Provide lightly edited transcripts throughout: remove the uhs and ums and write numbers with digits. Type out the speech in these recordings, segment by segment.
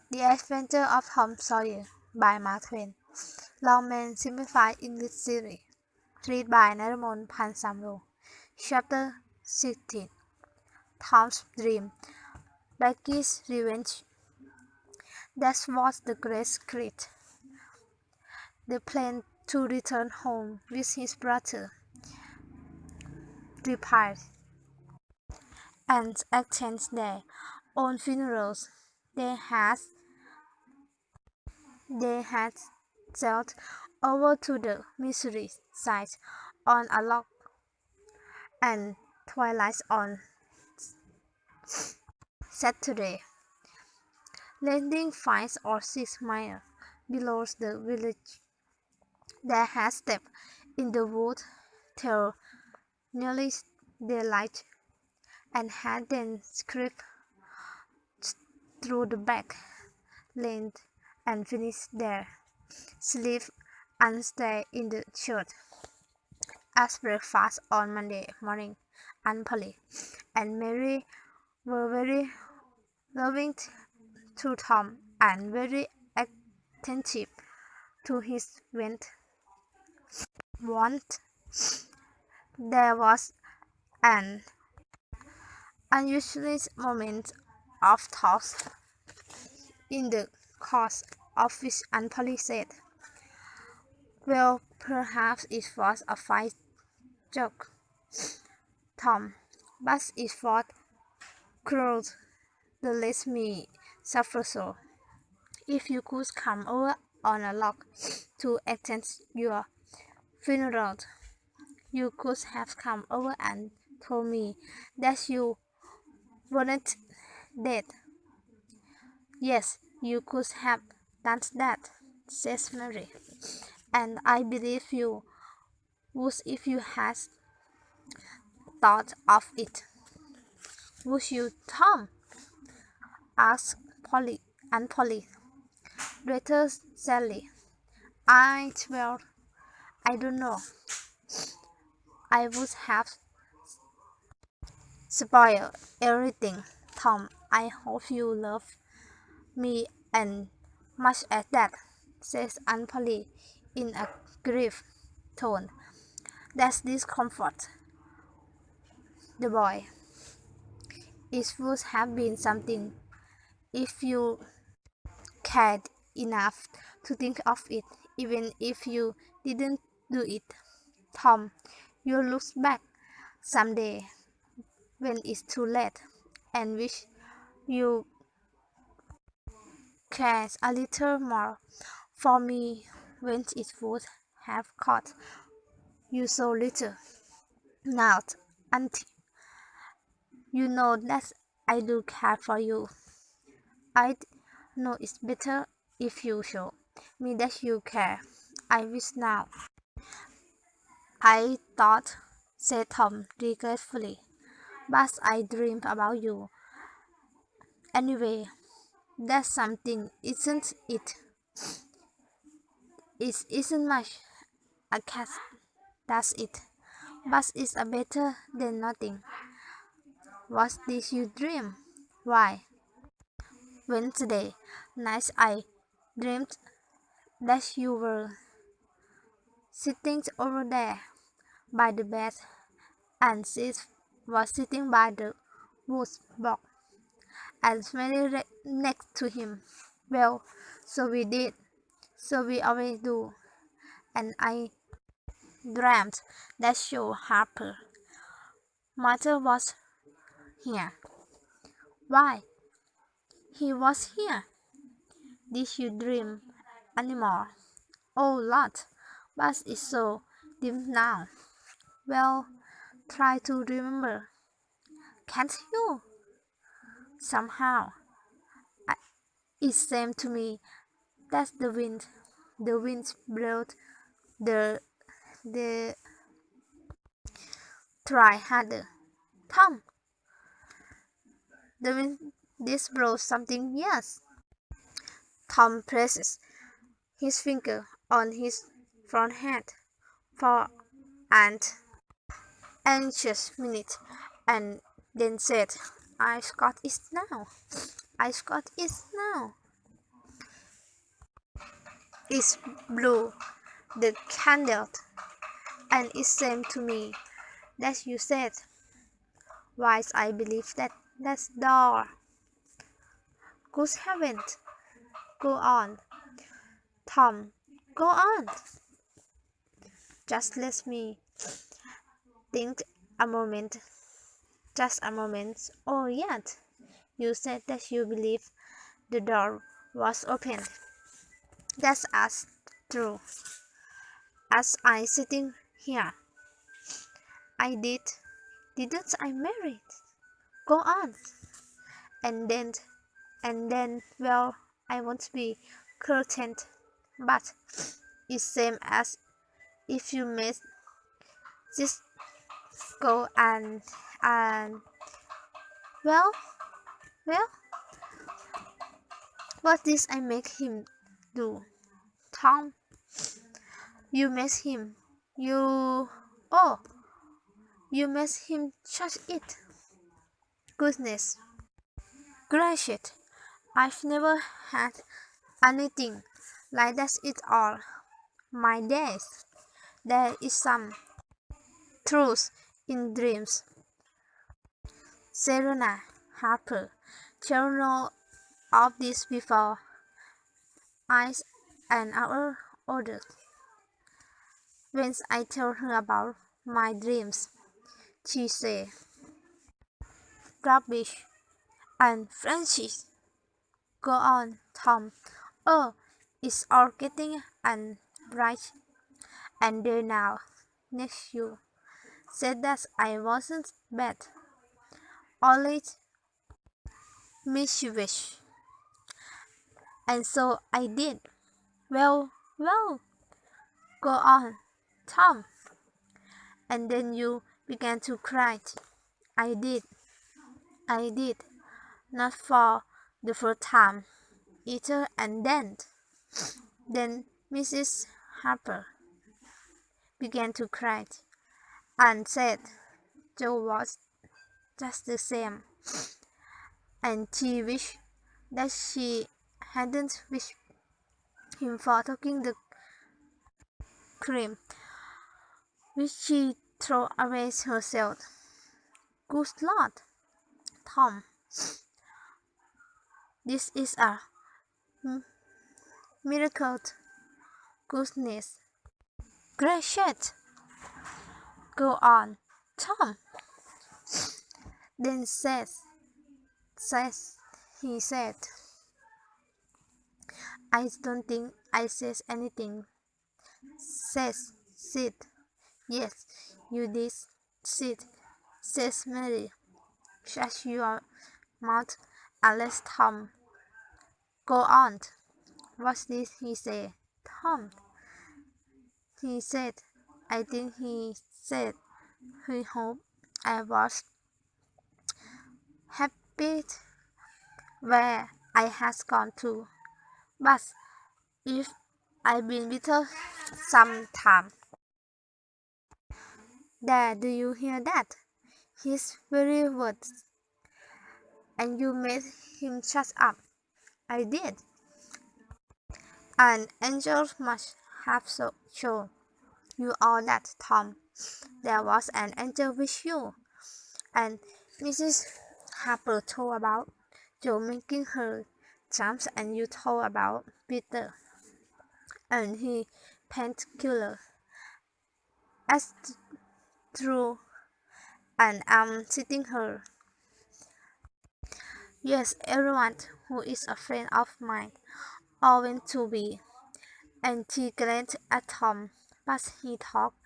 The Adventure of Tom Sawyer by Mark Twain. Longman Simplified English Series. Read by Naramon Pansamro. Chapter 16. Tom's Dream. Becky's Revenge. That was the great secret. The plan to return home with his brother, replied, and attend their own funerals. They had sailed over to the Missouri side on a log, and twilight on Saturday, landing 5 or 6 miles below the village. They had stepped in the wood till nearly daylight, and had then crept through the back lane and finished their sleep and stay in the church. At breakfast on Monday morning, Aunt Polly and Mary were very loving to Tom and very attentive to his want. There was an unusual moment of thought in the course of which Aunt Polly said, "Well, perhaps it was a fine joke, Tom, but it was cruel to let me suffer so. If you could come over on a log to attend your funeral, you could have come over and told me that you weren't dead." "Yes, you could have done that," says Mary, "and I believe you would if you had thought of it." "Would you, Tom?" asked Aunt Polly, rather sadly. "Well, I don't know. I would have spoiled everything, Tom. I hope you love me as much as that," says Aunt Polly in a grieved tone. "That's discomfort the boy. It would have been something if you cared enough to think of it, even if you didn't do it. Tom, you'll look back someday when it's too late, and wish you cared a little more for me when it would have cost you so little. Now, Auntie, you know that I do care for you. I know it's better if you show me that you care. I wish now I thought," said Tom regretfully, "but I dreamed about you. Anyway, that's something, isn't it? It isn't much, a cat, that's it. But it's a better than nothing." "What did you dream?" "Why, Wednesday night I dreamed that you were sitting over there by the bed, and Sid was sitting by the wood box, and very next to him." "Well, so we did. So we always do. And I dreamt that Joe Harper, Mother, was here." "Why, he was here. Did you dream any more?" "Oh, Lord, but it's so dim now." "Well, try to remember. Can't you?" "Somehow. It seemed to me that the wind blew the try harder, Tom. The wind this blows something, yes." Tom presses his finger on his forehead for an anxious minute, and then said, "I've got it now. I've got it now." It's blue, the candle, and it seemed to me that you said, why I believe that's door. Good heavens, go on, Tom, go on. Just let me think a moment, just a moment. Oh, yet, you said that you believe the door was open. That's as true as I sitting here. I did, didn't I, married? Go on. And then, well, I won't be curtained, but it seems as if you made this go and well, well, what did I make him do? Tom, you made him, you, oh, you made him touch it. Goodness gracious, I've never had anything like that at all. My days, there is some truth in dreams. Serena Harper, you know of this before I an hour older. When I told her about my dreams, she said, rubbish. And Francis, go on, Tom. Oh, it's all getting and bright. And there now, next you said that I wasn't bad, only mischievous. And so I did. Well, well, go on, Tom. And then you began to cry. I did, I did, not for the first time either. And then Mrs. Harper began to cry and said Joe was just the same, and she wished that she hadn't wished him for taking the cream, which she threw away herself. Good Lord, Tom, this is a miracle. Goodness gracious, go on, Tom. Then he said, I don't think I said anything. Says, sit. Yes, you did sit, says Mary. Shut your mouth, Alice, Tom. Go on. What did he say? Tom. He said, I think he said, he hoped I was happy where I had gone to. But if I've been with her some time. There, do you hear that? His very words. And you made him shut up. I did. An angel must have shown you all that, Tom. There was an angel with you. And Mrs. Harper told about Joe making her jumps, and you told about Peter and his painkiller. As true, and I'm sitting here. Yes, everyone who is a friend of mine always to be. And she glanced at Tom, but he talked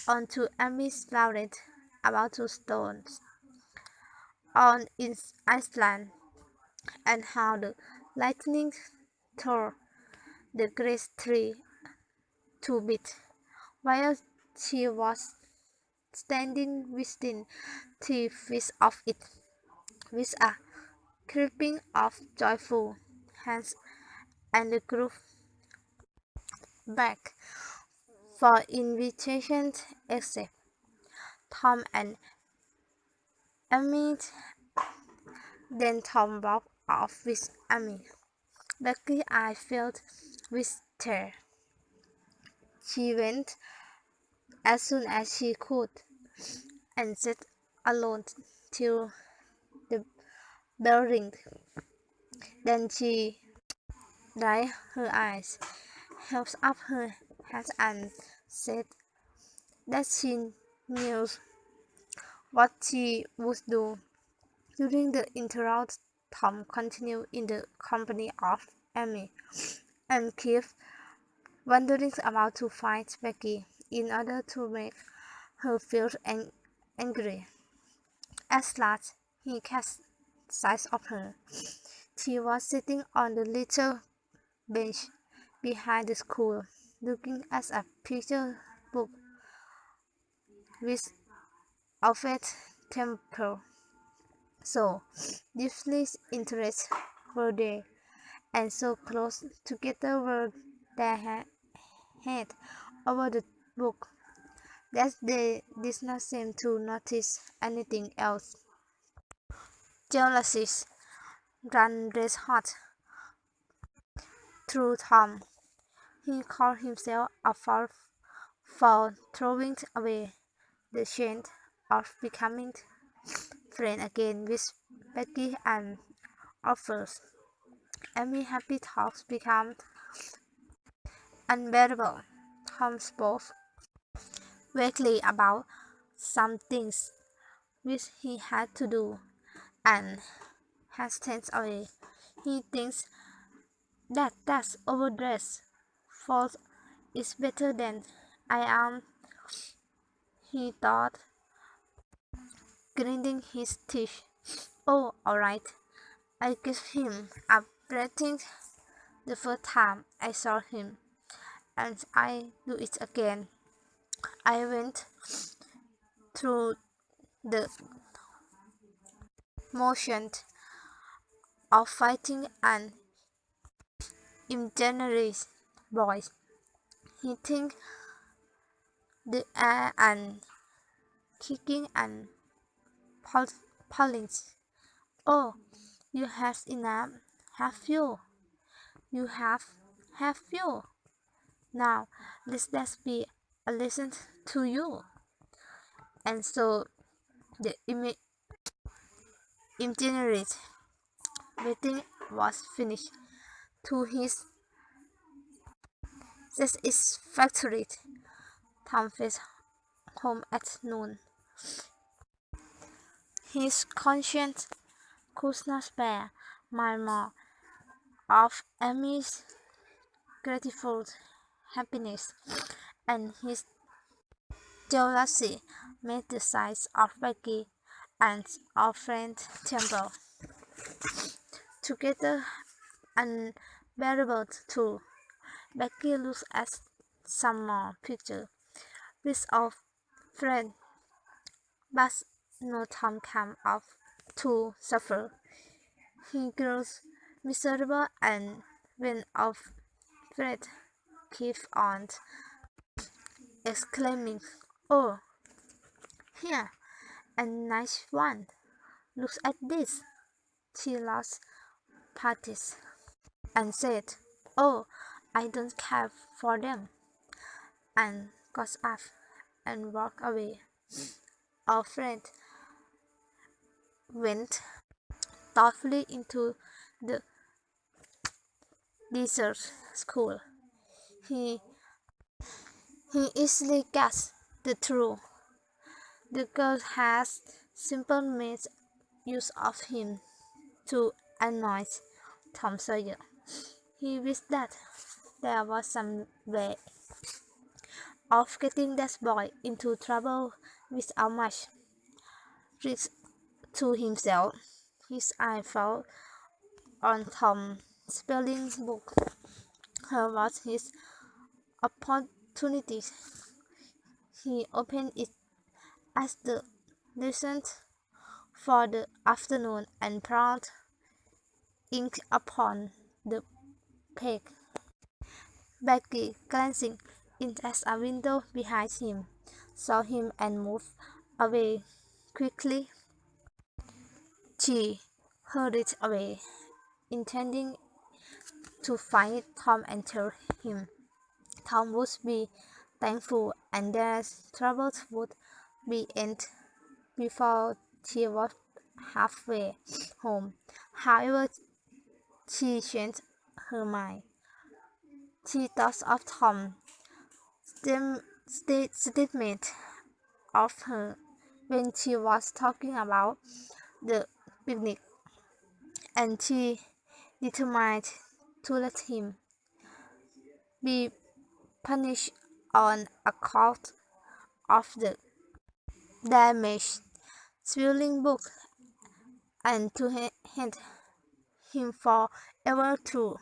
on to Amy's Laurent about the stones on in Iceland, and how the lightning tore the great tree to bits, while she was standing within 3 feet of it, with a creeping of joyful hands and the group back for invitations except Tom and Amy. Then Tom walked off with Amy. Luckily, I felt visitor. She went as soon as she could and sat alone till the bell rang. Then she dried her eyes, held up her hat and said that she knew what she would do. During the interval, Tom continued in the company of Amy and kept wandering about to find Becky in order to make her feel angry. At last, he caught sight of her. She was sitting on the little bench behind the school, looking at a picture book with Alfred Temple. So deeply interested were they, and so close together were their head over the book that they did not seem to notice anything else. Jealousy ran red hot through Tom. He called himself a fool for throwing away the chance of becoming friends again with Becky and offers. Amy's happy talks became unbearable. Tom spoke vaguely about some things which he had to do and hastens away. He thinks that that's overdressed. False is better than I am, he thought, grinding his teeth. Oh, all right. I gave him a rating the first time I saw him, and I do it again. I went through the motion of fighting an imaginary boy, hitting the air and kicking and pulling. Oh, you have enough, have you? You have you? Now, let's be a lesson to you. And so the imaginary meeting was finished. To his satisfaction, Tom faced home at noon. His conscience could not spare my more of Amy's grateful happiness, and his jealousy made the sight of Becky and our friend Temple together unbearable too. Becky looked at some more pictures with our friend, but no time came up to suffer. He grew miserable and when Alfred kept on exclaiming, "Oh, here, a nice one! Look at this!" She lost patience and said, "Oh, I don't care for them," and got up and walked away. Alfred went thoughtfully into the desert school. He easily guessed the truth. The girl has simply made use of him to annoy Tom Sawyer. He wished that there was some way of getting that boy into trouble without much risk to himself. His eye fell on Tom's spelling book. Here was his opportunity. He opened it as the lesson for the afternoon and poured ink upon the page. Becky, glancing in at a window behind him, saw him and moved away quickly. She hurried away, intending to find Tom and tell him. Tom would be thankful and their troubles would be end before she was halfway home. However, she changed her mind. She thought of Tom's statement of her when she was talking about the picnic, and she determined to let him be punished on account of the damaged spelling book and to hate him forever too.